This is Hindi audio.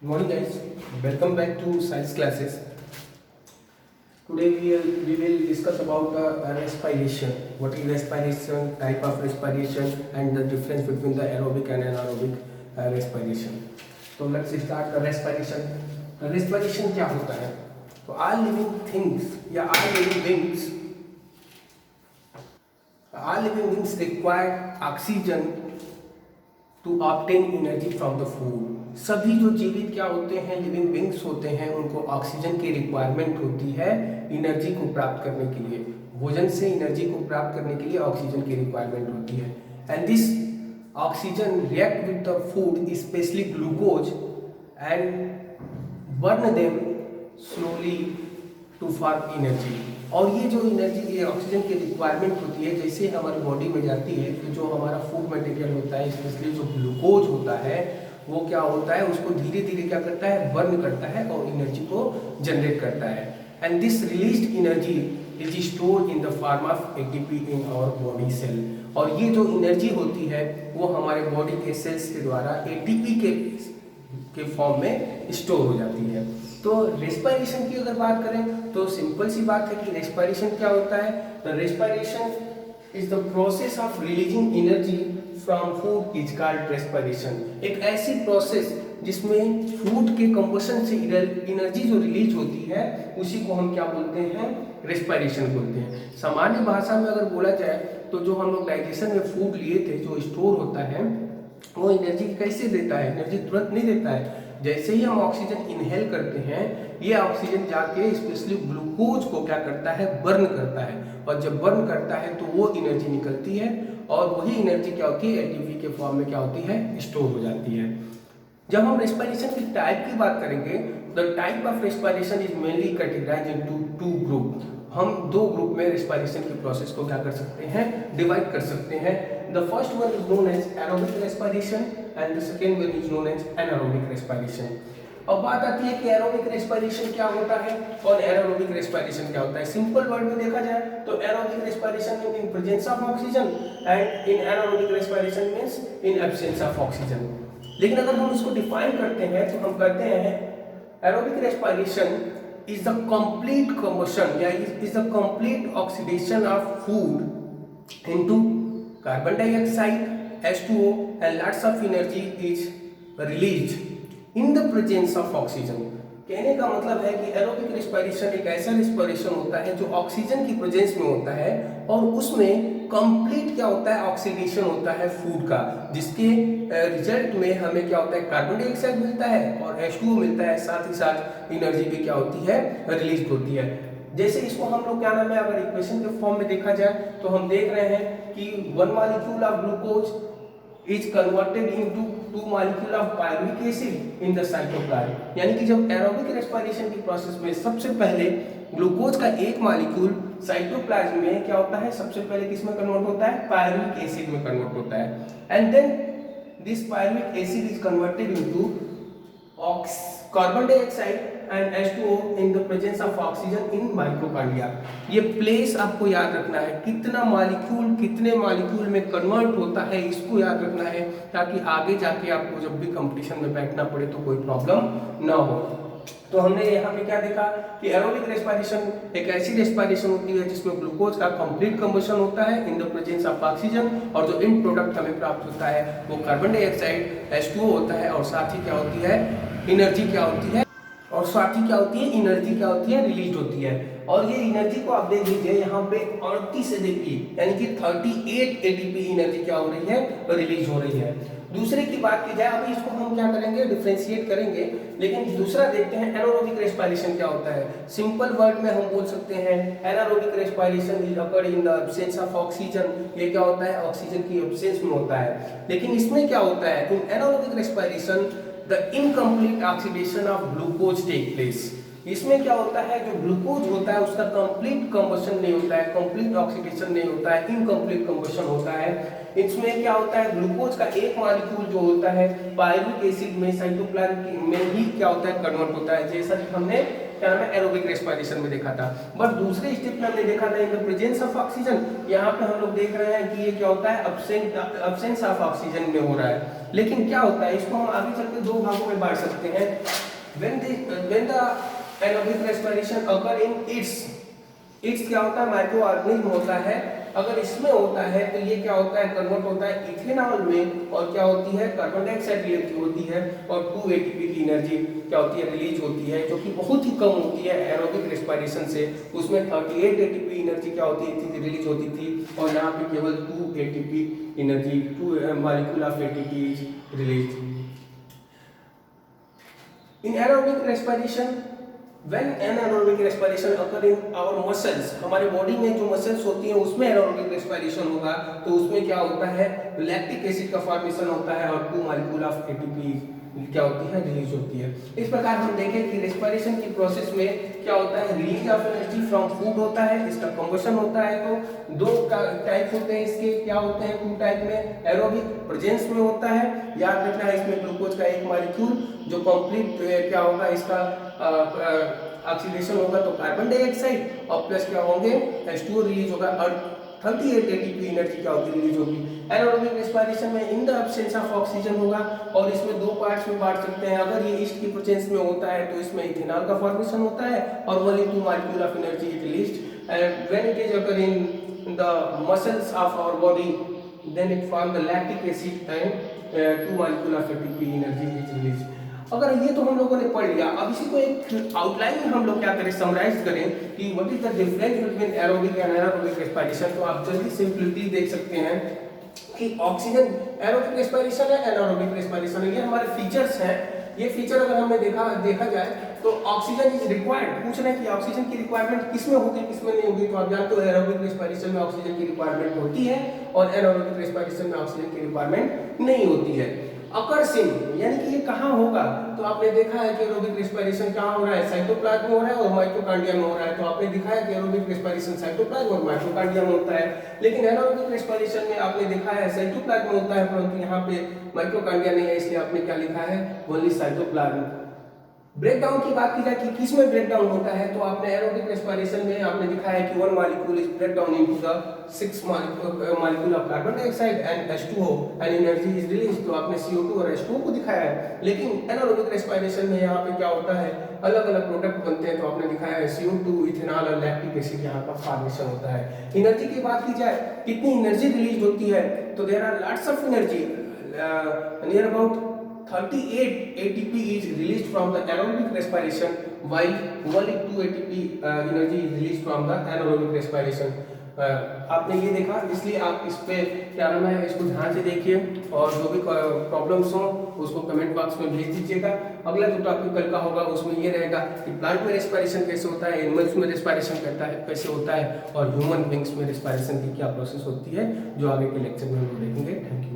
Good morning, guys. Welcome back to science classes. Today we will discuss about respiration. What is respiration, type of respiration, and the difference between the aerobic and anaerobic respiration. So let's start the respiration. Respiration क्या होता है? तो all living things या all living beings require oxygen to obtain energy from the food. सभी जो जीवित क्या होते हैं, लिविंग बींग्स होते हैं, उनको ऑक्सीजन की रिक्वायरमेंट होती है एनर्जी को प्राप्त करने के लिए। भोजन से एनर्जी को प्राप्त करने के लिए ऑक्सीजन की रिक्वायरमेंट होती है। And this oxygen react with the food specially glucose and burn them slowly to form energy. और ये जो एनर्जी, ये ऑक्सीजन की रिक्वायरमेंट होती है, जैसे हमारी बॉडी में जाती है तो जो हमारा फूड मटेरियल होता है, स्पेशली जो ग्लूकोज होता है, वो क्या होता है, उसको धीरे धीरे क्या करता है, बर्न करता है और एनर्जी को जनरेट करता है। And this released energy is stored in the form of ATP in our body cell. और ये जो एनर्जी होती है वो हमारे बॉडी के सेल्स के द्वारा एटीपी के फॉर्म में स्टोर हो जाती है। तो रेस्पिरेशन की अगर बात करें तो सिंपल सी बात है कि रेस्पिरेशन क्या होता है। The respiration is the process of releasing energy from food is called respiration. एक ऐसी प्रोसेस जिसमें फूड के कंबशन से एनर्जी जो रिलीज होती है उसी को हम क्या बोलते हैं, रेस्पिरेशन बोलते हैं। सामान्य भाषा में अगर बोला जाए तो जो हम लोग डाइजेशन में फूड लिए थे, जो स्टोर होता है, वो एनर्जी कैसे देता है, एनर्जी तुरंत नहीं देता है। जैसे ही हम ऑक्सीजन इनहेल करते हैं, ये ऑक्सीजन जाके स्पेशली ग्लूकोज को क्या करता है, बर्न करता है। और जब बर्न करता है तो वो एनर्जी निकलती है और वही एनर्जी क्या होती है, एटीपी के फॉर्म में क्या होती है, स्टोर हो जाती है। जब हम रेस्पिरेशन की टाइप की बात करेंगे, the type of respiration is mainly categorised into two group. हम दो ग्रुप में रेस्पिरेशन की प्रोसेस को क्या कर सकते हैं, डिवाइड कर सकते हैं। The first one is known as aerobic respiration and the second one is known as anaerobic respiration. अब बात आती है कि एरोबिक रेस्पिरेशन क्या होता है और एनारोबिक रेस्पिरेशन क्या होता है। सिंपल वर्ड में देखा जाए तो aerobic respiration mean in presence of oxygen and in anaerobic respiration means in absence of oxygen. लेकिन अगर हम इसको डिफाइन करते हैं तो हम कहते हैं aerobic respiration is the complete combustion या is the complete oxidation of food into carbon dioxide, H2O and lots of energy is released in the presence of oxygen। कहने का मतलब है कि एरोबिक रेस्पिरेशन एक ऐसा रेस्पिरेशन होता है जो ऑक्सीजन की प्रेजेंस में होता है और उसमें कंप्लीट क्या होता है, ऑक्सीडेशन होता है फूड का, जिसके रिजल्ट में हमें क्या होता है, कार्बन डाइऑक्साइड मिलता है और H2O मिलता है, साथ ही साथ एनर्जी भी क्या होती है, रिलीज होती है। जैसे इसको हम लोग क्या नाम है, अगर इक्वेशन के फॉर्म में देखा जाए तो हम देख रहे हैं कि 1 molecule of glucose is converted into 2 molecule of pyruvic acid in the cytoplasm. यानी कि जब एरोबिक रेस्पिरेशन की प्रोसेस में सबसे पहले ग्लूकोज का एक मॉलिक्यूल साइटोप्लाज्म में क्या होता है, सबसे पहले किस में कन्वर्ट होता है, पायरुविक एसिड में कन्वर्ट होता है। And then this pyruvic acid is converted into carbon dioxide and H2O in the presence of oxygen in mitochondria. ये प्लेस आपको याद रखना है, कितना मॉलिक्यूल कितने मॉलिक्यूल में कन्वर्ट होता है, इसको याद रखना है ताकि आगे जाके आपको जब भी कंपटीशन में बैठना पड़े तो कोई प्रॉब्लम ना हो। तो हमने यहाँ पे क्या देखा कि एरोबिक रेस्पिरेशन एक ऐसी रेस्पिरेशन होती है जिसमें ग्लूकोज का कंप्लीट कंबशन होता है इन द प्रेजेंस ऑफ ऑक्सीजन, और जो इन प्रोडक्ट हमें प्राप्त होता है वो कार्बन डाइऑक्साइड H2O होता है, और साथ ही क्या होती है, एनर्जी क्या होती है, और साथ ही क्या होती है, एनर्जी क्या होती है, रिलीज होती है। और ये एनर्जी को आप देख लीजिए यहाँ पे 38 एटीपी यानी कि 38 एटीपी एनर्जी क्या हो रही है, रिलीज हो रही है। दूसरे की बात की जाए, अभी इसको हम क्या करेंगे, डिफरेंशिएट करेंगे, लेकिन दूसरा देखते हैं एनारोबिक रेस्पिरेशन क्या होता है। सिंपल वर्ड में हम बोल सकते हैं anaerobic respiration is occur in the absence of oxygen. ये क्या होता है, ऑक्सीजन की एब्सेंस में होता है। लेकिन इसमें क्या होता है, in anaerobic respiration the incomplete oxidation of glucose take place. इसमें क्या होता है, जो ग्लूकोज होता है उसका कंप्लीट कंबशन नहीं होता है, कंप्लीट ऑक्सीडेशन नहीं होता है, इनकम्प्लीट कंबशन होता है। इसमें क्या होता है, ग्लूकोज का एक मॉलिक्यूल जो होता है पायरुविक एसिड में साइटोप्लाज्म में ही क्या होता है, कन्वर्ट होता है। जैसा कि हमने क्या नाम है एरोबिक रेस्पिरेशन में देखा था। बट दूसरे स्टेप में हमने देखा था इन द प्रेजेंस ऑफ ऑक्सीजन, यहाँ पे हम लोग देख रहे हैं कि ये क्या होता है अब्सेंस ऑफ ऑक्सीजन में हो रहा है। लेकिन क्या होता है, इसको हम आगे चल के दो भागों में बांट सकते हैं। when the anaerobic respiration occur in its क्या होता है माइक्रो ऑर्गेनिज्म होता है, अगर इसमें होता है तो ये क्या होता है कन्वर्ट होता है इथेनॉल में, और क्या होती है कार्बन डाइऑक्साइड रिलीज होती है और 2 एटीपी की एनर्जी क्या होती है रिलीज होती है, जो कि बहुत ही कम होती है एरोबिक रेस्पिरेशन से। उसमें 38 एटीपी एनर्जी क्या होती थी रिलीज होती थी, और यहाँ पे केवल 2 ATP energy 2 molecule of ATP release. In aerobic respiration, when anaerobic respiration occur in our muscles, हमारे बॉडी में जो मसल्स होती हैं उसमें एरोबिक रेस्पिरेशन होगा, तो उसमें क्या होता है लैक्टिक एसिड का फॉर्मेशन होता है और 2 मॉलिक्यूल ऑफ एटीपी क्या होती है रिलीज होती है। इस प्रकार हम देखें कि रेस्पिरेशन की प्रोसेस में क्या होता है release of energy from food होता है, इसका कंबशन होता है। तो 2 टाइप होते हैं इसके, क्या होते हैं 2 टाइप में, एरोबिक प्रेजेंस में होता है, याद रखना है इसमें ग्लूकोज का एक मॉलिक्यूल जो कंप्लीट क्या होगा इसका ऑक्सीडेशन होगा तो कार्बन डाइऑक्साइड और प्लस क्या होंगे H2O रिलीज होगा और 38 एटीपी एनर्जी क्या होगी रिलीज होगी। एनारोबिक रेस्पिरेशन में in the absence of oxygen होगा, और इसमें 2 पार्ट्स में बांट सकते हैं। अगर ये ईस्ट की प्रेजेंस में होता है तो इसमें इथेनॉल का फॉर्मेशन होता है और only 2 molecule of energy is released, and when it is occur in the muscles of our body then it form the lactic acid and 2 molecule of ATP energy is released. अगर ये तो हम लोगों ने पढ़ लिया, अब इसी को एक आउटलाइन में हम लोग क्या करें समराइज करें कि what is the difference between aerobic and anaerobic respiration. तो आप जल्दी सिंपलिटी देख सकते हैं कि ऑक्सीजन एरोबिक रेस्पिरेशन है एनारोबिक रेस्पिरेशन है, ये हमारे फीचर्स हैं। ये फीचर अगर हमें देखा जाए तो ऑक्सीजन इज रिक्वायर्ड, पूछ रहे हैं कि ऑक्सीजन की रिक्वायरमेंट किसमें होती है किसमें नहीं होती। तो आप जानते हो एरोबिक रेस्पिरेशन में ऑक्सीजन की रिक्वायरमेंट होती है और एनारोबिक रेस्पिरेशन में ऑक्सीजन की रिक्वायरमेंट नहीं होती है। अकर्सिंग यानी कि ये कहाँ होगा, तो आपने देखा है कि एरोबिक रेस्पिरेशन कहाँ हो रहा है साइटोप्लाज्म में हो रहा है और माइटोकॉन्ड्रिया में हो रहा है। तो आपने दिखाया कि एरोबिक रेस्पिरेशन साइटोप्लाज्म और माइटोकॉन्ड्रिया में होता है, लेकिन एनारोबिक रेस्पिरेशन में आपने देखा है साइटोप्लाज्म में होता है परंतु यहाँ पे माइटोकॉन्ड्रिया नहीं है, इसलिए आपने क्या लिखा है ओनली साइटोप्लाज्म। ब्रेकडाउन की बात की जाए कि किसमें ब्रेकडाउन होता है, तो आपने एरोबिक रेस्पिरेशन में आपने दिखा है कि 1 molecule is break down into the 6 molecule of carbon dioxide and H2O and energy is release. तो आपने CO2 और H2O को दिखाया है, लेकिन एनारोबिक रेस्पिरेशन में यहाँ पे क्या होता है अलग अलग प्रोडक्ट बनते हैं। तो आपने दिखाया है CO2 इथेनॉल और लैक्टिक एसिड यहाँ का फॉर्मेशन होता है। एनर्जी की बात की जाए कितनी एनर्जी रिलीज होती है, तो there are lots of energy, near about 38 ATP is released from the aerobic respiration while only 2 ATP energy is released from the anaerobic respiration। आपने ये देखा, इसलिए आप इस पे क्या नाम है इसको ध्यान से देखिए और जो भी प्रॉब्लम्स हो उसको कमेंट बॉक्स में भेज दीजिएगा। अगला जो टॉपिक कल का होगा उसमें ये रहेगा कि प्लांट में रेस्पिरेशन कैसे होता है, एनिमल्स में रेस्पिरेशन कैसे होता है और ह्यूमन बींग्स में रेस्पिरेशन की क्या प्रोसेस होती है, जो आगे के लेक्चर में हम देखेंगे। Thank you.